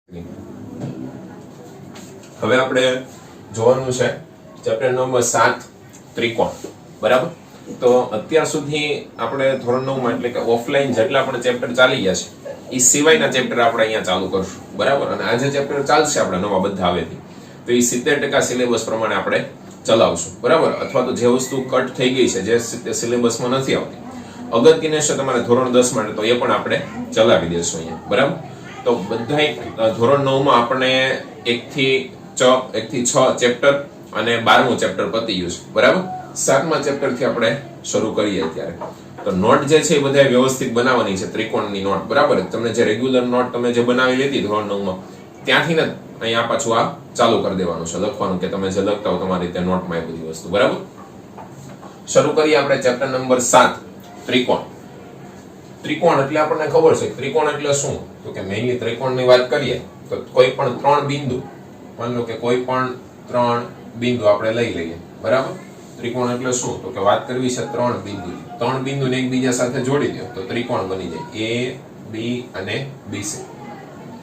હવે આપણે જોવાનું છે ચેપ્ટર નંબર 7 ત્રિકોણ. બરાબર. તો અત્યાર સુધી આપણે ધોરણ 9 માં એટલે કે ઓફલાઈન જેટલા પણ ચેપ્ટર ચાલી ગયા છે એ સિવાયના ચેપ્ટર આપણે અહીંયા ચાલુ કરશું. બરાબર. અને આજે ચેપ્ટર ચાલશે આપણે નવા બધા આવેથી તો એ 70% સિલેબસ પ્રમાણે આપણે ચલાવશું. બરાબર. અથવા તો જે વસ્તુ કટ થઈ ગઈ છે જે સિલેબસમાં નથી આવતી અગત્યની છે તમારે ધોરણ 10 માટે તો એ પણ આપણે ચલાવી દેશું અહીંયા. બરાબર. તો બધા ધોરણ 9 માં આપણે 1 થી 6 ચેપ્ટર અને 12મું ચેપ્ટર પતી ગયું છે. બરાબર. 7મા ચેપ્ટર થી આપણે શરૂ કરીએ અત્યારે. તો નોટ જે છે એ બધા વ્યવસ્થિત બનાવવાની છે, ત્રિકોણની નોટ. બરાબર. તમને જે રેગ્યુલર નોટ તમે જે બનાવી લીધી ધોરણ 9 માં ત્યાંથી ને અહીંયા પાછું આ ચાલુ કરી દેવાનું છે લખવાનું, કે તમે જે લખતા હો તમારી રીતે નોટમાં એ બધી વસ્તુ. બરાબર. શરૂ કરીએ આપણે ચેપ્ટર નંબર 7 ત્રિકોણ. ત્રિકોણ એટલે આપણને ખબર છે ત્રિકોણ એટલે શું, તો કે મેઇનલી ત્રિકોણની વાત કરીએ તો કોઈ પણ 3 બિંદુ, માની લો કે કોઈ પણ 3 બિંદુ આપણે લઈ લઈએ. બરાબર. ત્રિકોણ એટલે શું, તો કે વાત કરવી છે 3 બિંદુ. 3 બિંદુને એકબીજા સાથે જોડી દો તો ત્રિકોણ બની જાય A, B અને BC.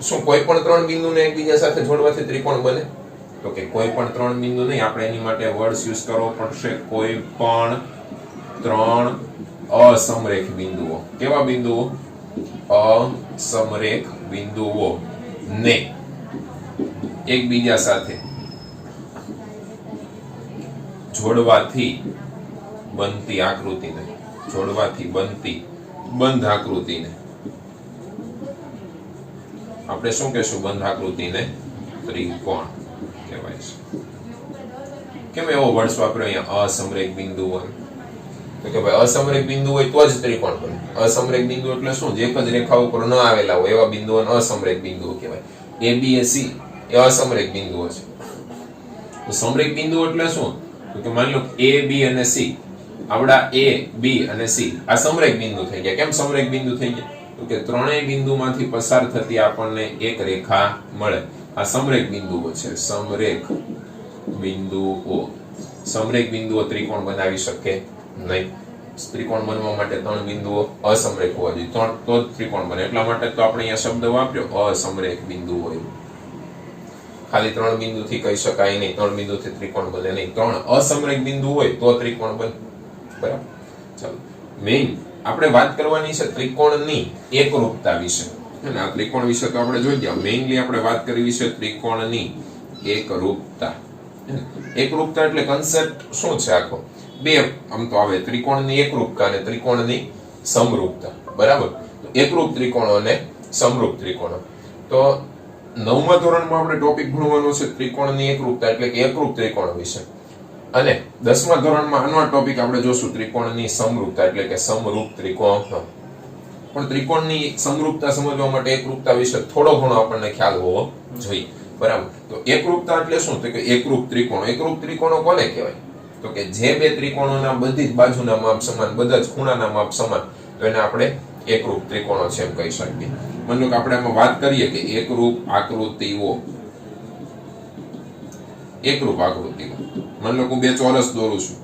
શું કોઈ પણ 3 બિંદુને એકબીજા સાથે જોડવાથી ત્રિકોણ બને, તો કે કોઈ પણ 3 બિંદુ નહીં, આપણે એની માટે વર્ડ્સ યુઝ કરવો પડશે. કોઈ પણ 3 અસમરેખ બિંદુઓ. કેવા બિંદુઓ? અસમરેખ બિંદુઓ ને એકબીજા સાથે જોડવાથી બનતી આકૃતિને, જોડવાથી બનતી બંધ આકૃતિને આપણે શું કહેશું? બંધ આકૃતિને ત્રિકોણ કહેવાય છે. કેમ એવો વર્ડ્સ વાપર્યો અહીંયા અસમરેખ બિંદુઓ? તો કે ભાઈ અસમરેખ બિંદુ હોય તો જ ત્રિકોણ બને. અસમરેખ બિંદુ એટલે શું? જે એક જ રેખા ઉપર ન આવેલા હોય એવા બિંદુઓને અસમરેખ બિંદુઓ કહેવાય. A, B, C એ અસમરેખ બિંદુઓ છે. તો સમરેખ બિંદુ એટલે શું? તો કે માની લો A, B અને C, આવડા A, B અને C આ સમરેખ બિંદુ થઈ ગયા. કેમ સમરેખ બિંદુ થઈ ગયા? તો કે ત્રણેય બિંદુમાંથી પસાર થતી આપણને એક રેખા મળે. આ સમરેખ બિંદુઓ છે. સમરેખ બિંદુઓ. સમરેખ બિંદુઓ ત્રિકોણ બનાવી શકે નહીં. ત્રિકોણ બનવા માટે 3 બિંદુઓ અસમરેખ હોવા જોઈએ, તો જ ત્રિકોણ બને. એટલા માટે તો આપણે અહીંયા શબ્દ વાપર્યો અસમરેખ બિંદુ હોય. ખાલી 3 બિંદુથી કહી શકાય નહીં, 3 બિંદુથી ત્રિકોણ બને નહીં. 3 અસમરેખ બિંદુ હોય તો ત્રિકોણ બને. બરાબર. ચાલો, મેઇન આપણે વાત કરવાની છે ત્રિકોણની એકરૂપતા વિશે. અને આ ત્રિકોણ વિશે તો આપણે જોઈ ગયા. મેઇનલી આપણે વાત કરવી છે ત્રિકોણની એકરૂપતા. એકરૂપતા એટલે કન્સેપ્ટ શું છે આખો? બે આમ તો આવે, ત્રિકોણની એકરૂપતા અને ત્રિકોણની સમરૂપતા. બરાબર. એકરૂપ ત્રિકોણો અને સમરૂપ ત્રિકોણો. તો 9મા ધોરણમાં આપણે ટોપિક ભણવાનો છે ત્રિકોણની એકરૂપતા એટલે કે એકરૂપ ત્રિકોણ વિશે. અને 10મા ધોરણમાં આનો ટોપિક આપણે જોશું ત્રિકોણની સમરૂપતા એટલે કે સમરૂપ ત્રિકોણ. પણ ત્રિકોણની સમરૂપતા સમજવા માટે એકરૂપતા વિશે થોડો ઘણો આપણને ખ્યાલ હોવો જોઈએ. બરાબર. તો એકરૂપતા એટલે શું? તો કે એકરૂપ ત્રિકોણ. એકરૂપ ત્રિકોણો કોને કહેવાય? તો કે જે બે ત્રિકોણોના બધી જ બાજુના માપ સમાન, બધા જ ખૂણાના માપ સમાન, તો એને આપણે એકરૂપ ત્રિકોણો છે એમ કહી શકીએ. માની લો કે આપણે આમાં વાત કરીએ કે એકરૂપ આકૃતિઓ. એકરૂપ આકૃતિઓ. માની લો કે હું બે ચોરસ દોરું છું.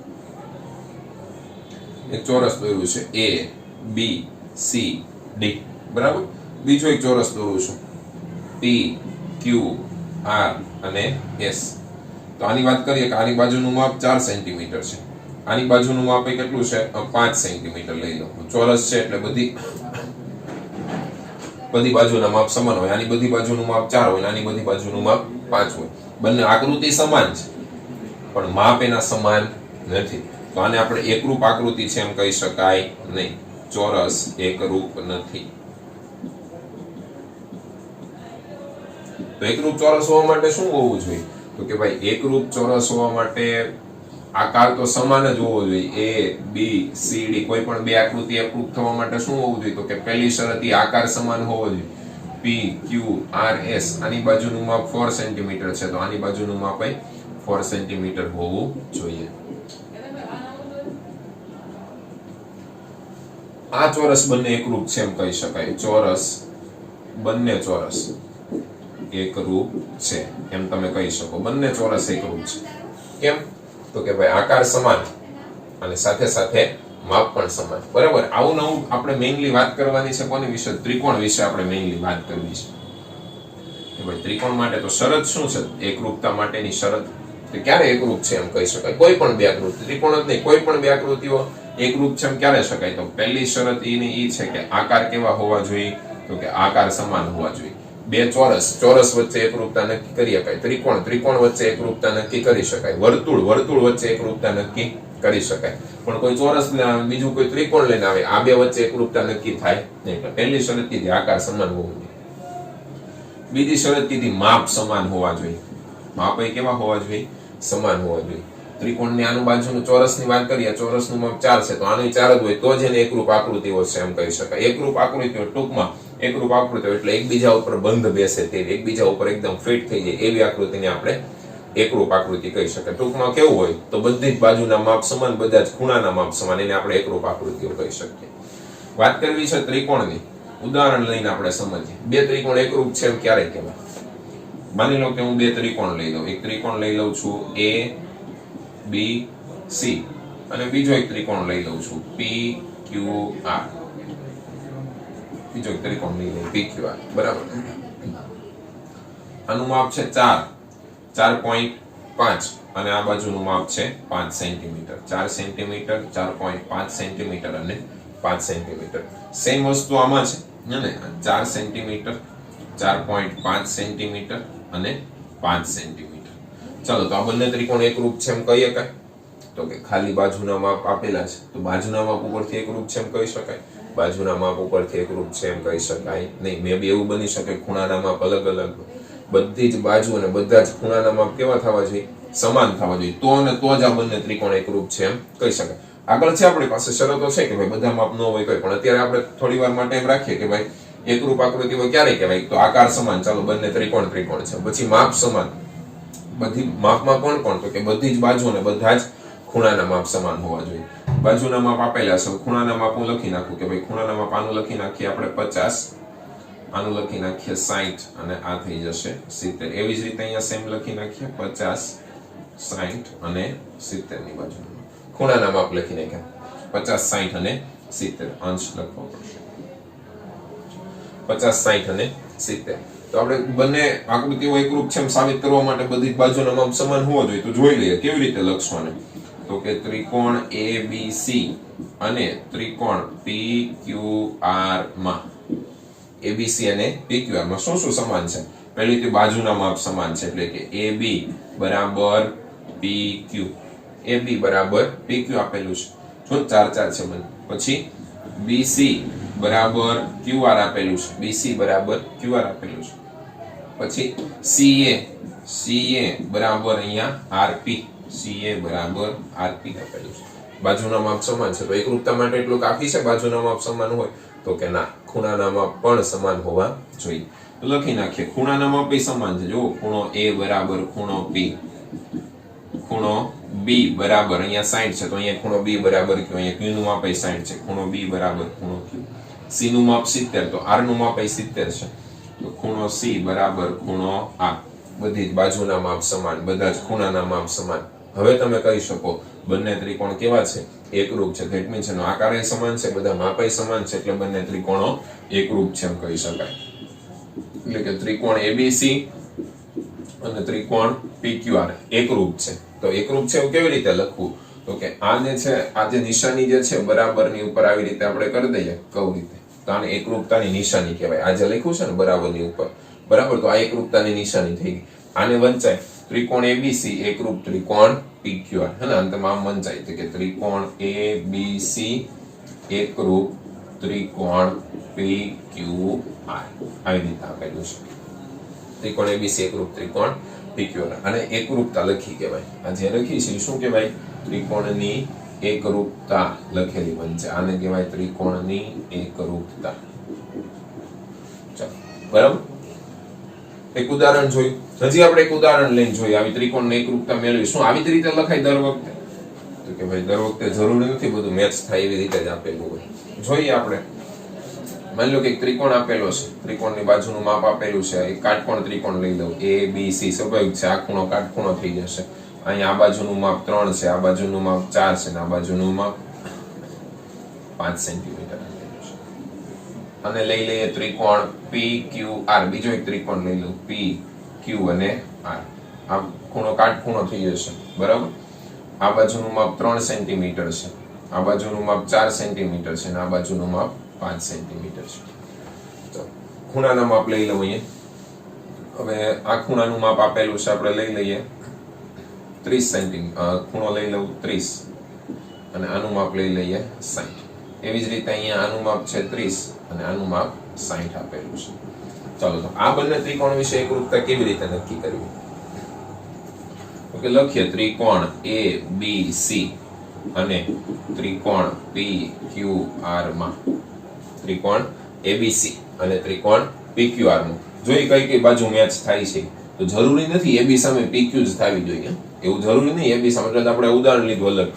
એક ચોરસ દોર્યું છે A, B, C, D. બરાબર. બીજો એક ચોરસ દોરું છું P, Q, R અને S. તો આની વાત કરીએ કે આની બાજુનું માપ 4 સેન્ટીમીટર છે, આની બાજુનું માપ કેટલું છે? 5 સેન્ટીમીટર લઈ લો. ચોરસ છે એટલે બધી બાજુના માપ સમાન હોય. આની બધી બાજુનું માપ 4 હોય, આની બધી બાજુનું માપ 5 હોય. બંને આકૃતિ સમાન છે પણ માપ એના સમાન નથી. તો આને આપણે એકરૂપ આકૃતિ છે એમ કહી શકાય નહીં. ચોરસ એકરૂપ નથી. તો એકરૂપ ચોરસ હોવા માટે શું હોવું જોઈએ? તો કે ભાઈ એકરૂપ ચોરસ હોવા માટે આકાર તો સમાન જ હોવો જોઈએ. A, B, C, D કોઈ પણ બે આકૃતિ એકરૂપ થવા માટે શું હોવું જોઈએ? તો કે પહેલી શરત એ આકાર સમાન હોવો જોઈએ. P, Q, R, S આની બાજુનું માપ 4 સેન્ટીમીટર છે તો આની બાજુનું માપ 4 સેન્ટીમીટર હોવું જોઈએ. આ ચોરસ બંને એકરૂપ છે એમ કહી શકાય. ચોરસ, બંને ચોરસ એકરૂપ છે એમ તમે કહી શકો. બંને ચોરસ એકરૂપ છે. કેમ? તો કે ભાઈ આકાર સમાન અને સાથે સાથે માપ પણ સમાન. બરાબર. આવું નવું આપણે મેઇનલી વાત કરવાની છે કોની વિશે? ત્રિકોણ વિશે આપણે મેઇનલી વાત કરવી છે. કે ભાઈ ત્રિકોણ માટે તો શરત શું છે? એકરૂપતા માટેની શરત કે ક્યારે એકરૂપ છે એમ કહી શકાય? કોઈ પણ બે આકૃતિ, ત્રિકોણ જ નહીં, કોઈ પણ બે આકૃતિઓ એકરૂપ છે એમ ક્યારે શકાય? તો પહેલી શરત એની ઈ છે કે આકાર કેવા હોવા જોઈએ? તો કે આકાર સમાન હોવા જોઈએ. બે ચોરસ વચ્ચે એકરૂપતા નક્કી કરી શકાય. ત્રિકોણ વચ્ચે એકરૂપતા નક્કી કરી શકાય. વર્તુળ વચ્ચે એકરૂપતા નક્કી કરી શકાય. પણ કોઈ ચોરસ લઈને આવે, બીજું કોઈ ત્રિકોણ લઈને આવે, આ બે વચ્ચે એકરૂપતા નક્કી થાય નહીં. પહેલી શરત કીધી આકાર સમાન હોવું જોઈએ. બીજી શરત કીધી માપ સમાન હોવા જોઈએ. માપ એ કેવા હોવા જોઈએ? સમાન હોવા જોઈએ. ત્રિકોણની આનું બાજુનું ચોરસની વાત કરીએ, ચોરસનું માપ 4 છે, તો આનું 4 જ હોય તો જ એને એકરૂપ આકૃતિઓ છે એમ કહી શકાય. એકરૂપ આકૃતિઓ ટૂંકમાં એકરૂપ આકૃતિઓ એટલે એકબીજા ઉપર બંધ બેસે તેવી, એકબીજા ઉપર એકદમ ફિટ થઈ જાય એવી આકૃતિને આપણે એકરૂપ આકૃતિ કહી શકાય. ટૂંકમાં કેવું હોય તો બધી જ બાજુના માપ સમાન, બધા જ ખૂણાના માપ સમાન, એને આપણે એકરૂપ આકૃતિઓ કહી શકીએ. વાત કરવી છે ત્રિકોણની. ઉદાહરણ લઈને આપણે સમજીએ. બે ત્રિકોણ એકરૂપ છે એમ ક્યારે કહેવાય? માની લો કે હું બે ત્રિકોણ લઈ લઉં. એક ત્રિકોણ લઈ લઉં છું A B C અને બીજો એક ત્રિકોણ લઈ લઉં છું P Q R. બીજો એક ત્રિકોણ લઈ લઉં P Q R, બરાબર. આનું માપ છે 4.5 અને આ બાજુનું માપ છે 5 સેન્ટીમીટર. 4 સેન્ટીમીટર, 4.5 સેન્ટીમીટર અને 5 સેન્ટીમીટર. સેમ વસ્તુ આમાં છે ને, 4 સેન્ટીમીટર, 4.5 સેન્ટીમીટર અને 5 સેન્ટીમીટર. ચાલો, તો આ બંને ત્રિકોણ એકરૂપ છે એમ કહી શકાય? તો કે ખાલી બાજુના માપ આપેલા છે તો બાજુના માપ ઉપરથી એકરૂપ છે એમ કહી શકાય? બાજુના માપ ઉપરથી એકરૂપ છે એમ કહી શકાય નહીં. મે બી એવું બની શકે ખૂણાના માપ અલગ અલગ. બધી જ બાજુ અને બધા જ ખૂણાના માપ કેવા થવા જોઈએ? સમાન થવા જોઈએ. તો જ આ બંને ત્રિકોણ એકરૂપ છે એમ કહી શકાય. આગળ છે આપણી પાસે શરતો છે કે ભાઈ બધા માપ ન હોય કોઈ, પણ અત્યારે આપણે થોડી વાર માટે એમ રાખીએ કે ભાઈ એકરૂપ આકૃતિઓ ક્યારે કહેવાય? તો આકાર સમાન. ચાલો, બંને ત્રિકોણ છે. પછી માપ સમાન. બધી માપમાં કોણ? તો કે બધી જ બાજુ અને બધા જ ખૂણાના માપ સમાન હોવા જોઈએ. બાજુના માપ આપેલા છે, ખૂણાના માપ હું લખી નાખું કે ભાઈ ખૂણાના માપ આનું લખી નાખીએ આપણે 50, આનું લખી નાખીએ 60 અને આ થઈ જશે 70. એવી જ રીતે અહીંયા સેમ લખી નાખીએ 50, 60 અને 70 ની બાજુ ખૂણાના માપ લખી નાખ્યા 50, 60 અને 70. અંશ લખવો પડશે 50, 60 અને 70. તો આપણે બંને આકૃતિઓ એકરૂપ છે એમ સાબિત કરવા માટે બધી બાજુના માપ સમાન હોવા જોઈએ. તો જોઈ લઈએ કેવી રીતે લખશું આને. તો કે ત્રિકોણ ABC અને ત્રિકોણ PQR માં, ABC અને PQR માં શું શું સમાન છે? પહેલી તો બાજુના માપ સમાન છે, એટલે કે AB બરાબર PQ, AB બરાબર PQ આપેલું છે, જો 4 4 છે મને. પછી BC બરાબર QR આપેલું છે, BC બરાબર QR આપેલું છે. પછી CA બરાબર અહીંયા RP, CA બરાબર RP આપેલું છે. બાજુના માપ સમાન છે તો એકરૂપતા માટે એટલું કાફી છે બાજુના માપ સમાન હોય? તો કે ના, ખૂણાના માપ પણ સમાન હોવા જોઈએ. તો લખી નાખીએ ખૂણાના માપ પણ સમાન છે. જો ખૂણો A બરાબર ખૂણો P, ખૂણો B બરાબર અહીંયા 60 છે તો અહીંયા ખૂણો B બરાબર Q, અહીંયા Q નું માપ 60 છે, ખૂણો B બરાબર ખૂણો Q. C નું માપ 70 તો R નું માપ 70 છે તો ખૂણો C બરાબર ખૂણો R. બધી જ બાજુના માપ સમાન, બધા જ ખૂણાના માપ સમાન. હવે તમે કહી શકો બંને ત્રિકોણ કેવા છે? એકરૂપ છે. ધેટ મીન્સ એનો આકાર સમાન છે, બધા માપ સમાન છે, એટલે બંને ત્રિકોણો એકરૂપ છે એમ કહી શકાય. એટલે કે ત્રિકોણ ABC અને ત્રિકોણ PQR એકરૂપ છે. તો એકરૂપ છે એવું કેવી રીતે લખવું? તો કે આને છે, આ જે નિશાની જે છે બરાબરની ઉપર આવી રીતે આપણે કરી દઈએ કવ રીતે, તો આને એકરૂપતાની નિશાની કહેવાય. આ જે લખ્યું છે ને બરાબરની ઉપર, બરાબર, તો આ એકરૂપતાની નિશાની થઈ ગઈ. આને વંચાય ત્રિકોણ ABC એકરૂપ ત્રિકોણ PQR, હે ને, અંતમાં આમ વંચાય તો કે ત્રિકોણ ABC એકરૂપ ત્રિકોણ PQR, આવી રીતે આપેલું છે. ત્રિકોણ ABC એકરૂપ ત્રિકોણ PQR અને એકરૂપતા લખી કહેવાય. આ જે લખી છે શું કહેવાય? ત્રિકોણની એકરૂપતા લખેલી બનશે. આને કહેવાય ત્રિકોણની એકરૂપતા. ચાલો, બરાબર. એક ઉદાહરણ જોયું. હજી આપણે એક ઉદાહરણ લઈને જોઈએ આવી ત્રિકોણની એકરૂપતા મેળવી. શું આવી જ રીતે લખાય દર વખતે? તો કે ભાઈ દર વખતે જરૂરી નથી બધું મેચ થાય એવી રીતે જ આપેલું હોય. જોઈએ આપણે. માની લો કે એક ત્રિકોણ આપેલો છે, ત્રિકોણની બાજુનું માપ આપેલું છે. એક કાટકોણ ત્રિકોણ લઈ લઉં ABC, સ્વાભાવિક છે આ ખૂણો કાટખૂણો થઈ જશે. અહીંયા આ બાજુનું માપ 3 છે, આ બાજુનું માપ 4 છે, અને આ બાજુનું માપ 5 સેન્ટીમીટર. અને લઈ લઈએ ત્રિકોણ PQR. બીજો એક ત્રિકોણ લઈ લઉં PQ અને R. આ ખૂણો કાટખૂણો થઈ જશે, બરાબર. આ બાજુનું માપ 3 સેન્ટીમીટર છે, આ બાજુનું માપ 4 સેન્ટીમીટર છે અને આ બાજુનું માપ 5 સેન્ટીમીટર છે. તો ખૂણાના માપ લઈ લઉં અહીંયા. હવે આ ખૂણાનું માપ આપેલું છે, આપણે લઈ લઈએ 30 સેન્ટીમીટર. ખૂણો લઈ લઉં 30 અને આનું માપ લઈ લઈએ 60. એવી જ રીતે અહીંયા આનું માપ છે 30 અને આનું માપ 60 આપેલું છે. ચાલો, તો આ બંને ત્રિકોણ વિશે એકરૂપતા કેવી રીતે નક્કી કરવી? ઓકે, લખીએ ત્રિકોણ ABC અને ત્રિકોણ PQR માં. ત્રિકોણ ABC અને ત્રિકોણ PQR માં જોઈ કઈ કઈ બાજુ મેચ થાય છે. તો જરૂરી નથી AB સામે PQ જ થવી જોઈએ, એવું જરૂરી નહીં. AB સામે એટલે આપણે ઉદાહરણ લીધું અલગ.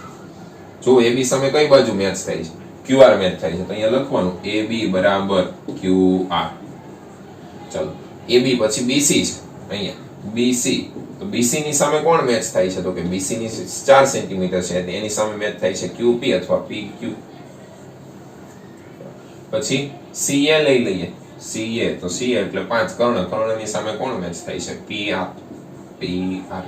જો AB સામે કઈ બાજુ મેચ થાય છે? QR મેચ થાય છે. તો અહીંયા લખવાનું AB બરાબર QR. ચાલો, AB પછી BC છે, અહીંયા BC. તો BC ની સામે કોણ મેચ થાય છે? તો કે BC ની 4 સેન્ટીમીટર છે, એની સામે મેચ થાય છે QP અથવા PQ. પછી CA લઈ લઈએ. CA તો CA એટલે 5 કર્ણ. કર્ણની સામે કોણ મેચ થાય છે? PR. PR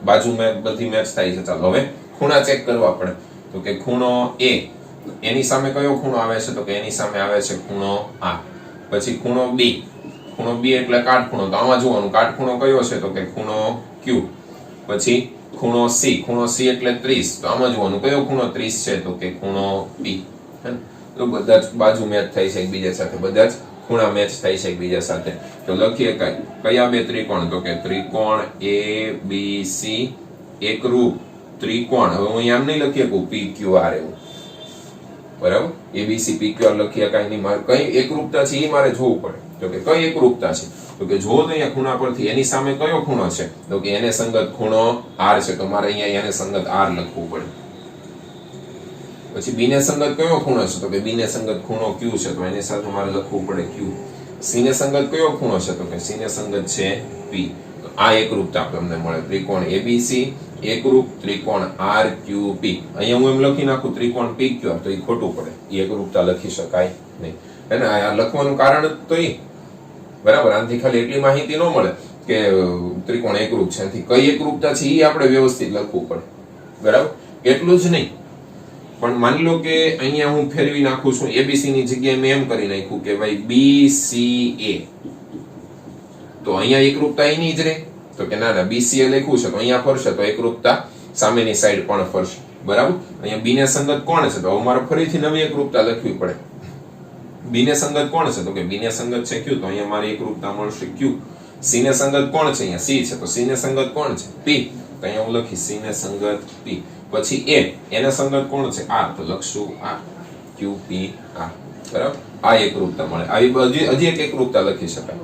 બાજુ મેચ બધી મેચ થાય છે. ચાલો, હવે ખૂણા ચેક કરવા પડે. તો કે ખૂણો A, એની સામે કયો ખૂણો આવે છે? તો કે એની સામે આવે છે ખૂણો A. પછી ખૂણો B. ખૂણો B એટલે કાટખૂણો. તો આમાં જોવાનું કાટખૂણો કયો છે? તો કે ખૂણો Q. પછી ખૂણો C. ખૂણો C એટલે 30. તો આમાં જોવાનું કયો ખૂણો 30 છે? તો કે ખૂણો P. તો બધા જ બાજુ મેચ થાય છે એકબીજા સાથે, બધા જ ખૂણા મેચ થાય છે એકબીજા સાથે. તો લખીએ કયા બે ત્રિકોણ? તો કે ત્રિકોણ ABC એકરૂપ ત્રિકોણ. હવે હું આમ નહીં લખીએ કે PQR એવું, બરાબર. ABC PQR લખીએ કાંઈ નહીં. મારે કઈ એકરૂપતા છે એ મારે જોવું પડે. તો કે કઈ એકરૂપતા છે? તો કે જો તો અહીંયા ખૂણા પરથી એની સામે કયો ખૂણો છે? તો કે એને સંગત ખૂણો R છે. તો મારે અહીંયા એને સંગત R લખવું પડે. પછી B ને સંગત કયો ખૂણો છે? તો કે B ને સંગત ખૂણો Q છે. તો એની સાથે મારે લખવું પડે Q. C ને સંગત કયો ખૂણો છે? તો કે C ને સંગત છે P. તો આ એકરૂપતા તમને મળે. ત્રિકોણ ABC એકરૂપ ત્રિકોણ RQP. અહીંયા હું એમ લખી નાખું ત્રિકોણ PQR તો એ ખોટું પડે, એ એકરૂપતા લખી શકાય નહીં. અને આ લખવાનું કારણ તો એ, બરાબર. આનાથી ખાલી એટલી માહિતી ન મળે કે ત્રિકોણ એકરૂપ છે, આનાથી કઈ એકરૂપતા છે એ આપણે વ્યવસ્થિત લખવું પડે, બરાબર. એટલું જ નહીં, પણ માની લો કે અહીંયા હું ફેરવી નાખું છું, ABC ની જગ્યાએ મેં એમ કરી નાખ્યું કે ભાઈ BCA. તો અહીંયા એકરૂપતા એની જ રહે? તો કે ના, BCA લખ્યું છે તો અહીંયા ફરશે તો એકરૂપતા સામેની સાઈડ પણ ફરશે, બરાબર. અહીંયા B ને સંગત કોણ છે? તો અમારે ફરીથી નવી એકરૂપતા લખવી પડે. B ને સંગત કોણ છે? તો કે B ને સંગત છે Q. તો અહીંયા મારે એકરૂપતા મળશે Q. C ને સંગત કોણ છે? અહીંયા C છે. તો C ને સંગત કોણ છે? P. તો અહીંયા હું લખી C ને સંગત P. પછી એને સંગત કોણ છે? R. તો લખશું R. QP R, બરાબર. આ એકરૂપતા મળે. આવી હજી એક એકરૂપતા લખી શકાય,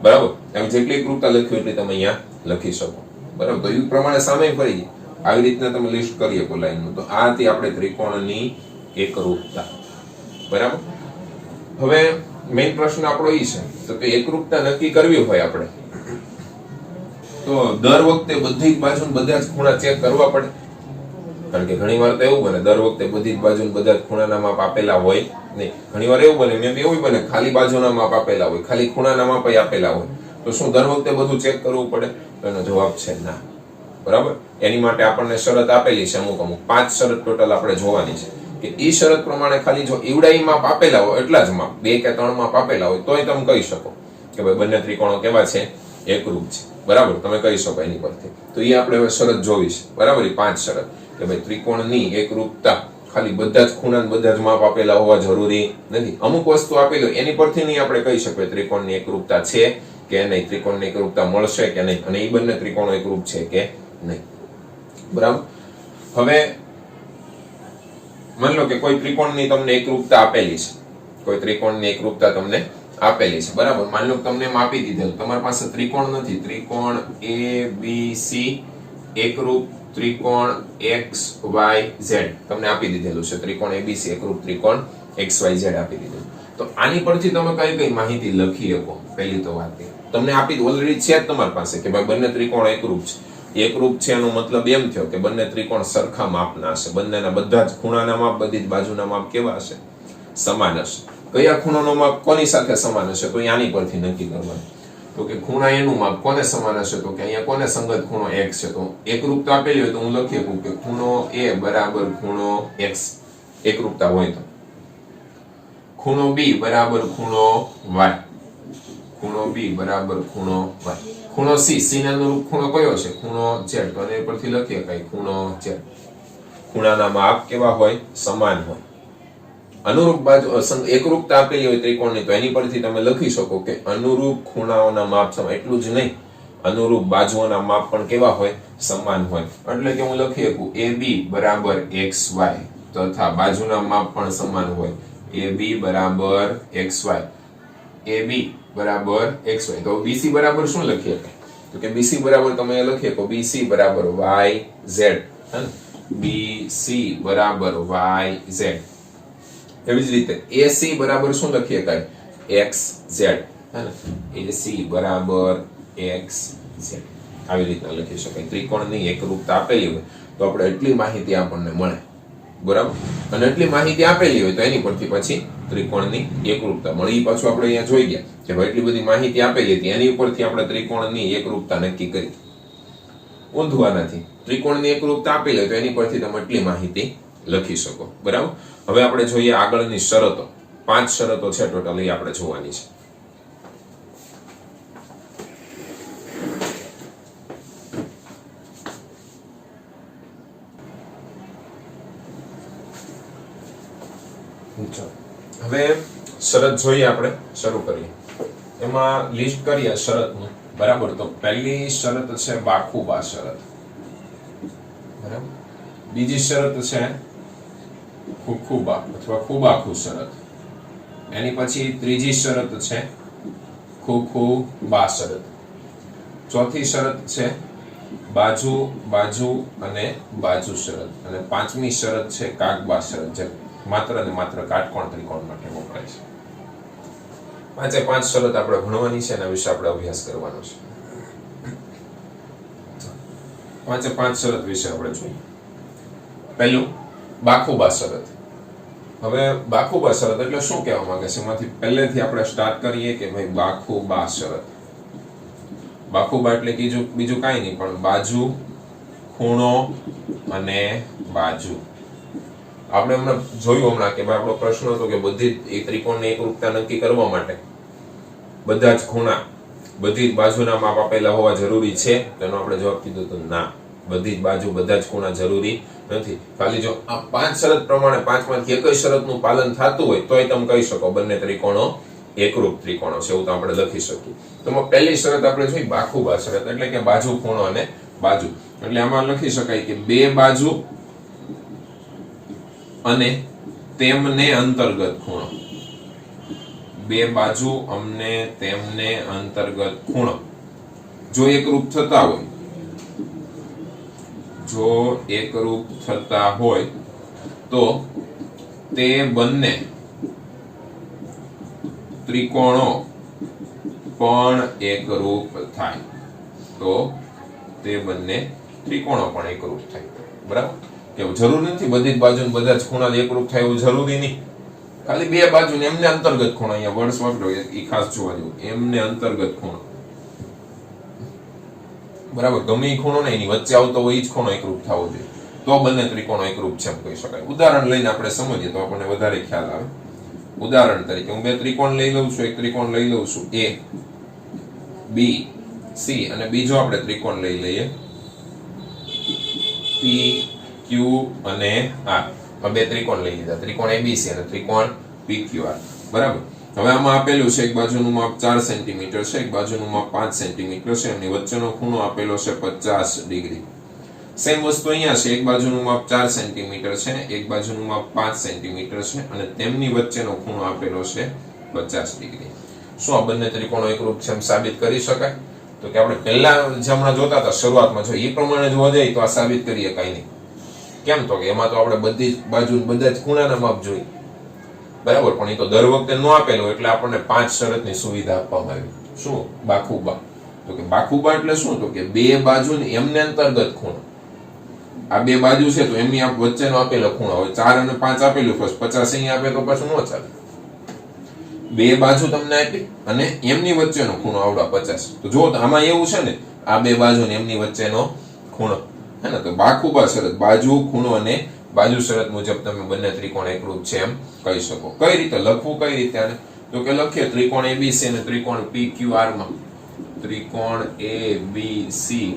બરાબર. એમ જેટલી એકરૂપતા લખ્યું એટલી તમે અહીંયા લખી શકો, બરાબર. તો એ પ્રમાણે સામે ફરી આવી રીતના તમે લિસ્ટ કરી શકો લાઈનનું. તો આ હતી આપણે ત્રિકોણની એકરૂપતા, બરાબર. હવે મેઇન પ્રશ્ન આપણો એ છે તો કે એકરૂપતા નક્કી કરવી હોય આપણે તો દર વખતે બધી જ બાજુ બધા જ ખૂણા ચેક કરવા પડે. કારણ કે ઘણી વાર તો એવું બને દર વખતે બધી જ બાજુ બધા જ ખૂણાના માપ આપેલા હોય નહીં. ઘણી વાર એવું બને મેં એવું બને ખાલી બાજુના માપ આપેલા હોય, ખાલી ખૂણાના માપ આપેલા હોય. તો શું દર વખતે બધું ચેક કરવું પડે? તો એનો જવાબ છે ના, બરાબર. એની માટે આપણને શરત આપેલી છે અમુક 5 શરત ટોટલ આપણે જોવાની છે કે એ શરત પ્રમાણે ખાલી જો ઈવડાઈ માપ આપેલા હોય એટલા જ માપ 2 કે 3 માપ આપેલા હોય તોય તમે કહી શકો કે ભાઈ બંને ત્રિકોણો કેવા છે? એકરૂપ છે, બરાબર. તમે કહી શકો એની પરથી. તો એ આપણે હવે શરત જોવી છે, બરાબર. એ 5 શરત કે ભાઈ ત્રિકોણની એકરૂપતા ખાલી બધા જ ખૂણા બધા જ માપ આપેલા હોવા જરૂરી નથી. અમુક વસ્તુ આપેલી હોય એની પરથી નહીં આપણે કહી શકીએ ત્રિકોણની એકરૂપતા છે કે નહીં, ત્રિકોણની એકરૂપતા મળશે કે નહીં, અને એ બંને ત્રિકોણો એકરૂપ છે કે નહીં, બરાબર. હવે માની લો કે કોઈ ત્રિકોણની તમને એકરૂપતા આપેલી છે, કોઈ ત્રિકોણની એકરૂપતા તમને આપેલી છે, બરાબર. માની લો તમને એમ આપી દીધેલું તમારી પાસે ત્રિકોણ નથી, ત્રિકોણ ABC એકરૂપ ત્રિકોણ XYZ તમને આપી દીધેલું છે. ત્રિકોણ ABC એકરૂપ ત્રિકોણ XYZ આપી દીધેલું. તો આની પરથી તમે કઈ કઈ માહિતી લખી શકો? પહેલી તો વાત તમને આપી ઓલરેડી છે જ તમારી પાસે કે ભાઈ બંને ત્રિકોણ એકરૂપ છે. એકરૂપ છે એનો મતલબ એમ થયો કે બંને ત્રિકોણ સરખા માપના હશે, બંનેના બધા જ ખૂણાના માપ બધી જ બાજુના માપ કેવા હશે? સમાન હશે. કયા ખૂણાનો માપ કોની સાથે સમાન હશે તો આની પરથી નક્કી કરવાનું. તો કે ખૂણા એનું માપ કોને સમાન હશે તો કે અહીંયા કોને સંગત ખૂણો x છે. તો એકરૂપતા આપેલી હોય તો હું લખી શકું કે ખૂણો a બરાબર ખૂણો x એકરૂપતા હોય તો ખૂણો b બરાબર ખૂણો y, ખૂણો b બરાબર ખૂણો y, ખૂણો c ને અનુરૂપ ખૂણો કયો છે ખૂણો z. તો આને પરથી લખીએ કઈ ખૂણો z. ખૂણાના માપ કેવા હોય સમાન હોય. અનુરૂપ બાજુ એકરૂપતા આપેલી હોય ત્રિકોણની તો એની પરથી તમે લખી શકો કે અનુરૂપ ખૂણાઓના માપ સમાન. એટલું જ નહીં, અનુરૂપ બાજુઓના માપ પણ કેવા હોય સમાન હોય. એટલે કે હું લખી શકું AB બરાબર XY તથા બાજુના માપ પણ સમાન હોય. AB બરાબર XY, AB બરાબર XY. તો BC બરાબર શું લખીએ તો કે BC બરાબર તમે લખીએ તો BC બરાબર YZ, BC બરાબર YZ. એવી જ રીતે AC બરાબર શું લખીએ કાય XZ, AC બરાબર XZ. આવી રીતના લખી શકાય. ત્રિકોણની એકરૂપતા આપેલી હોય તો આપણે એટલી માહિતી આપણને મળે, બરાબર. અને એટલી માહિતી આપેલી હોય તો એની પરથી પછી ત્રિકોણની એકરૂપતા મળી. પાછું આપણે અહીંયા જોઈ ગયા કે ભાઈ એટલી બધી માહિતી આપેલી હતી એની ઉપરથી આપણે ત્રિકોણની એકરૂપતા નક્કી કરી. ઊંધવા નથી, ત્રિકોણની એકરૂપતા આપેલી હોય તો એની પરથી તમે એટલી માહિતી લખી શકો, બરાબર. હવે આપણે જોઈએ આગળની શરતો. 5 શરતો છે ટોટલી આપણે જોવાની છે. હવે શરત જોઈએ, આપણે શરૂ કરીએ. એમાં લિસ્ટ કરીએ શરતનું, બરાબર. તો પહેલી શરત છે બાખુબા શરત, બરાબર. બીજી શરત છે ખુખુબા અથવા ખુબાખુ શરત. એની પછી ત્રીજી શરત છે ખુખુબા શરત. ચોથી શરત છે બાજુ બાજુ અને બાજુ શરત. અને પાંચમી શરત છે કાગબા શરત, જે માત્ર ને માત્ર કાટકોણ ત્રિકોણ માટે વપરાય છે. પાંચે પાંચ શરત આપણે ભણવાની છે, એના વિશે આપણે અભ્યાસ કરવાનો છે. પાંચે પાંચ શરત વિશે આપણે જોઈએ. પહેલું બાખુબા શરત. હવે બાખુબા શરત એટલે શું કહેવા માંગે છે એમાંથી પહેલેથી આપણે સ્ટાર્ટ કરીએ કે ભાઈ બાખુબા શરત. બાખુબા એટલે બીજું કાંઈ નહીં પણ બાજુ, ખૂણો અને બાજુ. આપણે હમણાં જોયું કે ભાઈ આપણો પ્રશ્ન હતો કે બધી ત્રિકોણની એકરૂપતા નક્કી કરવા માટે બધા જ ખૂણા, બધી જ બાજુના માપ આપેલા હોવા જરૂરી છે. તેનો આપણે જવાબ કીધો તો ના, બધી જ બાજુ, બધા જ ખૂણા જરૂરી નથી. ખાલી જો આ 5 શરત પ્રમાણે 5 માંથી એક જ શરતનું પાલન થતું હોય તોય તમે કહી શકો બંને ત્રિકોણો એકરૂપ ત્રિકોણો છે, એવું તો આપણે લખી શકીએ. તો પહેલી શરત આપણે જોઈ બાખુબા શરત, એટલે કે બાજુ, ખૂણો અને બાજુ. એટલે આમાં લખી શકાય કે બે બાજુ અને તેમને અંતર્ગત ખૂણો. બે બાજુ અને તેમને અંતર્ગત ખૂણો જો એકરૂપ થતા હોય, જો એકરૂપ થતા હોય તો તે બંને ત્રિકોણો પણ એકરૂપ થાય. તો તે બંને ત્રિકોણો પણ એકરૂપ થાય, બરાબર. કે જરૂર નથી બધી જ બાજુ બધા જ ખૂણા એકરૂપ થાય એવું જરૂરી નહીં. ખાલી બે બાજુ ને એમને અંતર્ગત ખૂણો, અહીંયા વર્ડ્સ વાપરો એ ખાસ જોવા જેવું, એમને અંતર્ગત ખૂણો, બરાબર. ગમે એ ખૂણો ને એની વચ્ચે આવતો હોય એ જ ખૂણો એકરૂપ થવો જોઈએ, તો બંને ત્રિકોણો એકરૂપ છે એમ કહી શકાય. ઉદાહરણ લઈને આપણે સમજીએ તો આપણને વધારે ખ્યાલ આવે. ઉદાહરણ તરીકે હું બે ત્રિકોણ લઈ લઉં છું. એક ત્રિકોણ લઈ લઉં છું A, B, C અને બીજો આપણે ત્રિકોણ લઈ લઈએ P, Q અને R. બે ત્રિકોણ લઈ લીધા, ત્રિકોણ ABC અને ત્રિકોણ PQR, બરાબર. હવે આમાં આપેલું છે એક બાજુનું માપ 4 સેન્ટીમીટર છે, એક બાજુનું માપ 5 સેન્ટીમીટર છે, એમની વચ્ચેનો ખૂણો આપેલો છે 50 ડિગ્રી. સેમ વસ્તુ અહીંયા છે, એક બાજુનું માપ 4 સેન્ટીમીટર છે, એક બાજુનું માપ 5 સેન્ટીમીટર છે અને તેમની વચ્ચેનો ખૂણો આપેલો છે 50 ડિગ્રી. શું આ બંને ત્રિકોણો એકરૂપ છે એમ સાબિત કરી શકાય? તો કે આપણે પહેલા જે હમણાં જોતા હતા શરૂઆતમાં, જો એ પ્રમાણે જોવા જઈએ તો આ સાબિત કરી શકાય નહીં. કેમ? તો કે એમાં તો આપણે બધી જ બાજુ બધા જ ખૂણાના માપ જોઈએ, બરાબર. પણ એ તો દર વખતે ન આપેલો એટલે આપણને 5 શરતની સુવિધા આપવામાં આવી. શું? બાખુબા. તો કે બાખુબા એટલે શું? તો કે બે બાજુ ને એમને અંતર્ગત ખૂણો. આ બે બાજુ છે તો એમની વચ્ચેનો આપેલો ખૂણો. હવે 4 અને 5 આપેલું, 50 અહીંયા આપે તો પાછું ન ચાલે. બે બાજુ તમને આપી અને એમની વચ્ચેનો ખૂણો આવડા 50. તો જો આમાં એવું છે ને, આ બે બાજુ ને એમની વચ્ચેનો ખૂણો હે ને, તો બાખુબા શરત, બાજુ ખૂણો અને બાજુ શરત મુજબ તમે બંને ત્રિકોણ એકરૂપ છે એમ કહી શકો. કઈ રીતે લખવું, કઈ રીતે આને? તો કે લખીએ ત્રિકોણ ABC અને ત્રિકોણ PQR માં, ત્રિકોણ ABC